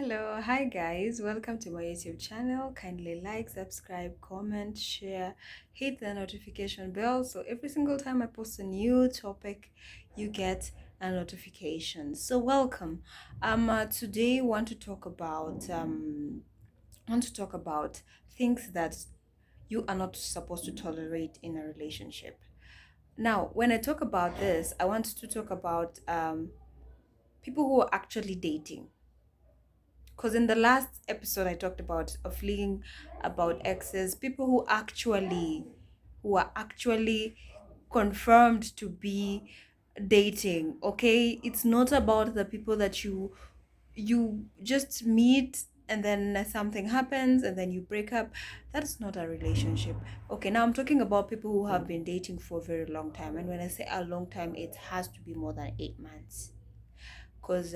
Hello, hi guys, welcome to my YouTube channel. Kindly like, subscribe, comment, share, hit the notification bell so every single time I post a new topic, you get a notification. So welcome. Today want to talk about things that you are not supposed to tolerate in a relationship. Now, when I talk about this, I want to talk about people who are actually dating, because in the last episode I talked about a fleeing, about exes, people who are actually confirmed to be dating. Okay, it's not about the people that you just meet and then something happens and then you break up. That's not a relationship. Okay, now I'm talking about people who have been dating for a very long time, and when I say a long time, it has to be more than 8 months. Because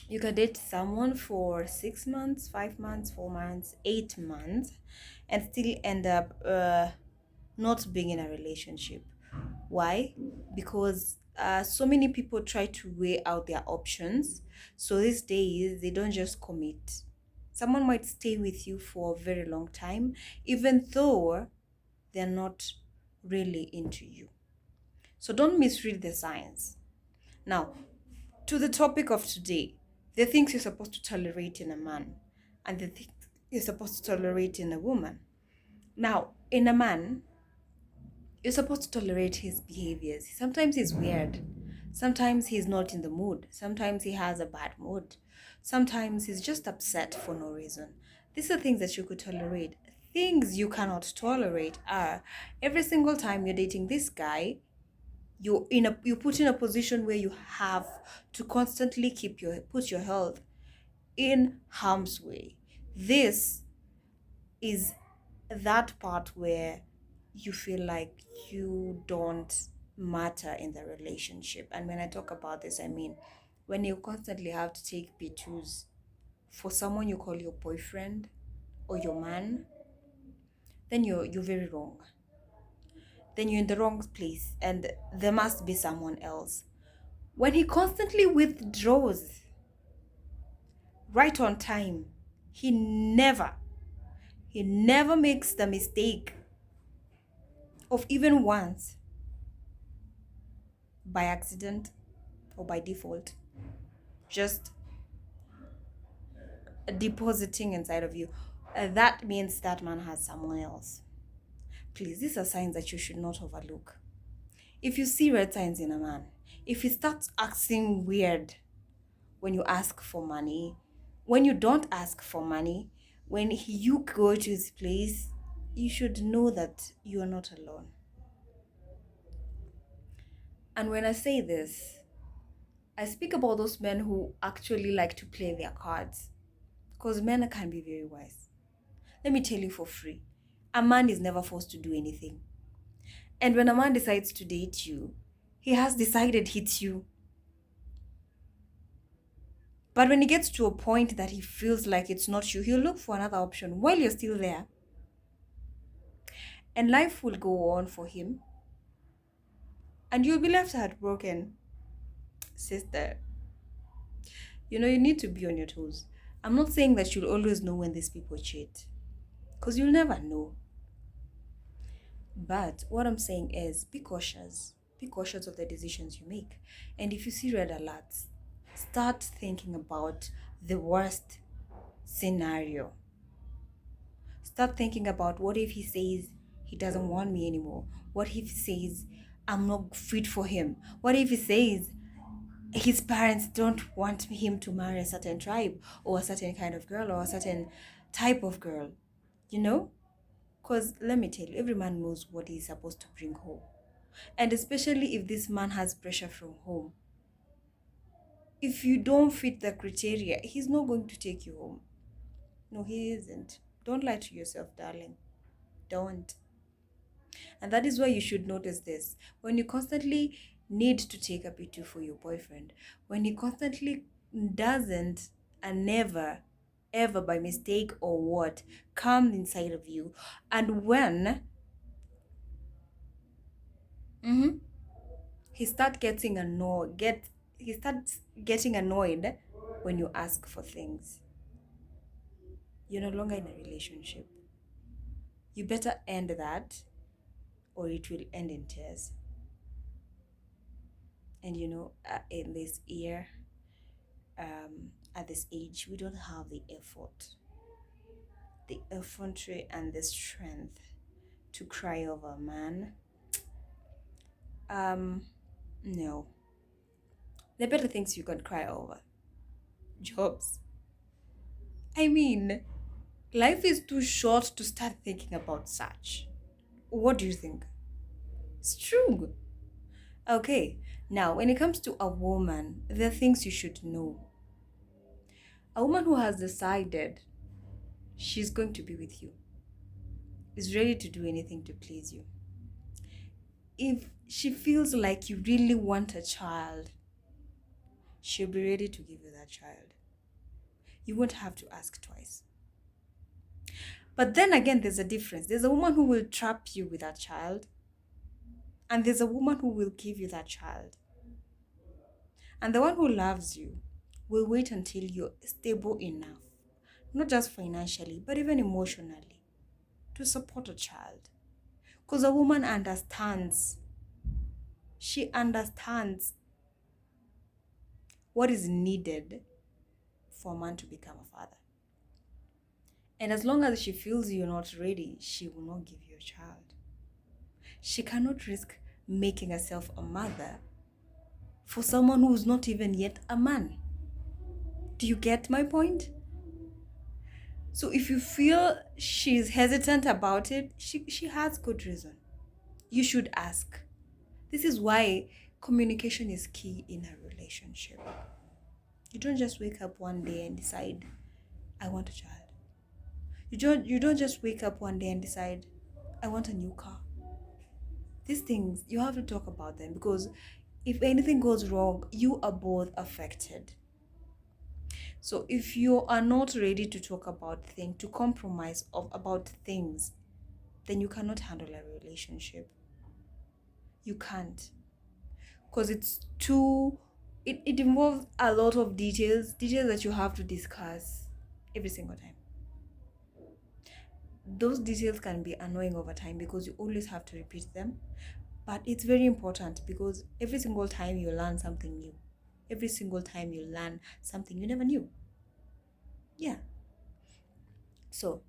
you can date someone for 6 months, 5 months, 4 months, 8 months, and still end up not being in a relationship. Why? Because so many people try to weigh out their options. So these days, they don't just commit. Someone might stay with you for a very long time, even though they're not really into you. So don't misread the signs. Now, to the topic of today, the things you're supposed to tolerate in a man and the things you're supposed to tolerate in a woman. Now, in a man, you're supposed to tolerate his behaviors. Sometimes he's weird. Sometimes he's not in the mood. Sometimes he has a bad mood. Sometimes he's just upset for no reason. These are things that you could tolerate. Things you cannot tolerate are every single time you're dating this guy, you put in a position where you have to constantly put your health in harm's way. This is that part where you feel like you don't matter in the relationship. And when I talk about this, I mean when you constantly have to take B2s for someone you call your boyfriend or your man, then you're very wrong. Then you're in the wrong place and there must be someone else. When he constantly withdraws right on time, he never he never makes the mistake of even once by accident or by default just depositing inside of you. That means that man has someone else. Please, these are signs that you should not overlook. If you see red signs in a man, if he starts acting weird when you ask for money, when you don't ask for money, when you go to his place, you should know that you are not alone. And when I say this, I speak about those men who actually like to play their cards. Because men can be very wise. Let me tell you for free, a man is never forced to do anything. And when a man decides to date you, he has decided it's you. But when he gets to a point that he feels like it's not you, he'll look for another option while you're still there. And life will go on for him. And you'll be left heartbroken. Sister, you need to be on your toes. I'm not saying that you'll always know when these people cheat, because you'll never know. But what I'm saying is be cautious. Be cautious of the decisions you make. And if you see red alerts, start thinking about the worst scenario. Start thinking about, what if he says he doesn't want me anymore? What if he says I'm not fit for him? What if he says his parents don't want him to marry a certain tribe or a certain kind of girl or a certain type of girl? You know? Because let me tell you, every man knows what he's supposed to bring home. And especially if this man has pressure from home. If you don't fit the criteria, he's not going to take you home. No, he isn't. Don't lie to yourself, darling. Don't. And that is why you should notice this. When you constantly need to take a picture for your boyfriend, when he constantly doesn't and never, ever by mistake or what, come inside of you, and when mhm, he starts getting annoyed when you ask for things. You're no longer in a relationship. You better end that or it will end in tears. And in this year, at this age, we don't have the effrontery and the strength to cry over a man. Um, no. There are better things you can cry over. Jobs. I mean, life is too short to start thinking about such. What do you think? It's true. Okay, now when it comes to a woman, there are things you should know. A woman who has decided she's going to be with you is ready to do anything to please you. If she feels like you really want a child, she'll be ready to give you that child. You won't have to ask twice. But then again, there's a difference. There's a woman who will trap you with that child, and there's a woman who will give you that child. And the one who loves you will wait until you're stable enough, not just financially, but even emotionally, to support a child. Because a woman understands, she understands what is needed for a man to become a father. And as long as she feels you're not ready, she will not give you a child. She cannot risk making herself a mother for someone who's not even yet a man. Do you get my point? So if you feel she's hesitant about it, she has good reason. You should ask. This is why communication is key in a relationship. You don't just wake up one day and decide, I want a child. You don't just wake up one day and decide, I want a new car. These things, you have to talk about them, because if anything goes wrong, you are both affected. So if you are not ready to talk about things, to compromise about things, then you cannot handle a relationship. You can't. Because it involves a lot of details that you have to discuss every single time. Those details can be annoying over time because you always have to repeat them. But it's very important because every single time you learn something new. Every single time you learn something you never knew. Yeah. So,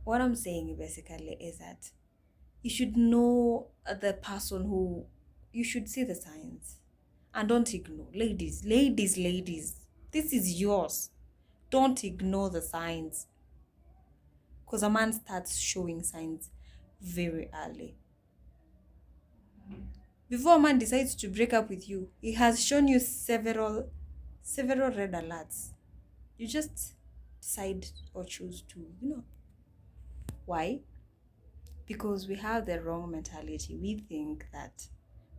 what I'm saying basically is that you should know the person who, you should see the signs and don't ignore. Ladies, this is yours. Don't ignore the signs, because a man starts showing signs very early. Before a man decides to break up with you, he has shown you several red alerts. You just decide or choose to, Why? Because we have the wrong mentality. We think that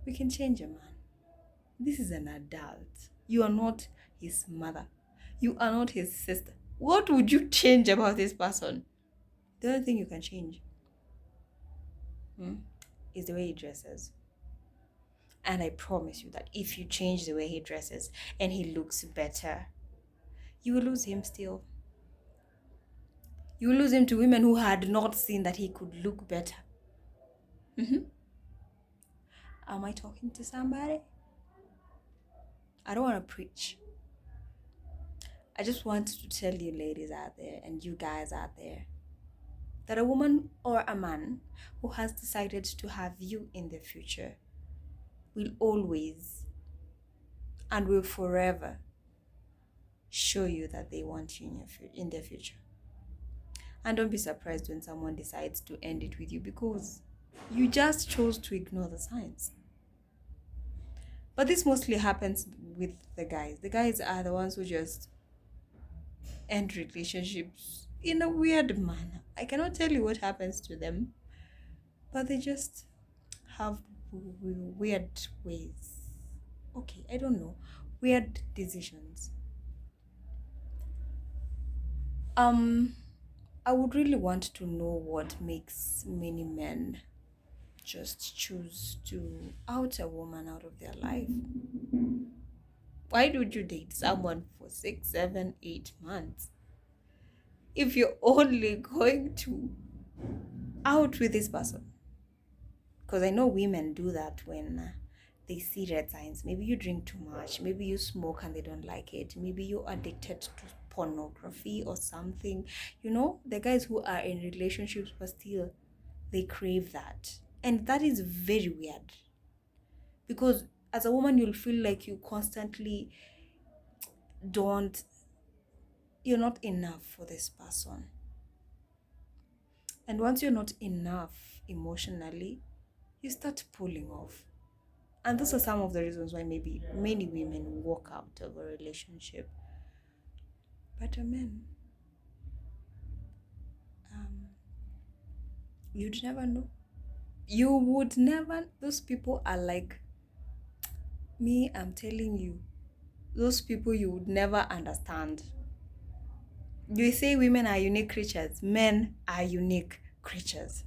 we can change a man. This is an adult. You are not his mother. You are not his sister. What would you change about this person? The only thing you can change is the way he dresses. And I promise you that if you change the way he dresses and he looks better, you will lose him still. You will lose him to women who had not seen that he could look better. Am I talking to somebody? I don't want to preach. I just want to tell you, ladies out there and you guys out there, that a woman or a man who has decided to have you in the future will always and will forever show you that they want you in their future. And don't be surprised when someone decides to end it with you, because you just chose to ignore the signs. But this mostly happens with the guys. The guys are the ones who just end relationships in a weird manner. I cannot tell you what happens to them, but they just have weird ways. Okay, I don't know. Weird decisions. I would really want to know what makes many men just choose to out a woman out of their life. Why would you date someone for 6, 7, 8 months if you're only going to out with this person? Because I know women do that when they see red signs. Maybe you drink too much, maybe you smoke and they don't like it, maybe you're addicted to pornography or something. The guys who are in relationships but still they crave that. And that is very weird because as a woman, you'll feel like you constantly don't, you're not enough for this person. And once you're not enough emotionally, you start pulling off. And those are some of the reasons why maybe many women walk out of a relationship. But men, um, you'd never know. You would never, those people are like me, I'm telling you, those people you would never understand. You say women are unique creatures, men are unique creatures.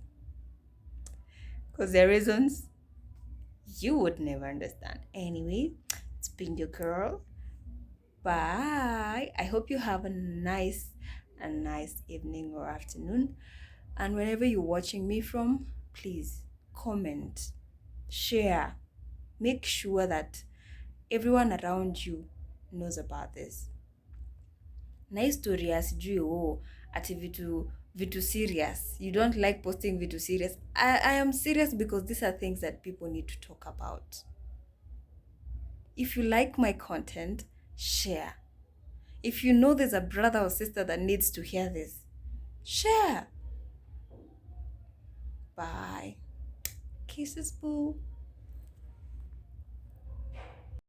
Because there are reasons you would never understand. Anyway, it's been your girl. Bye. I hope you have a nice evening or afternoon. And wherever you're watching me from, please comment, share, make sure that everyone around you knows about this. Na hii story ya sijui ati vitu serious. You don't like posting vitu serious. I am serious because these are things that people need to talk about. If you like my content, share. If you know there's a brother or sister that needs to hear this, share. Bye. Kisses, boo.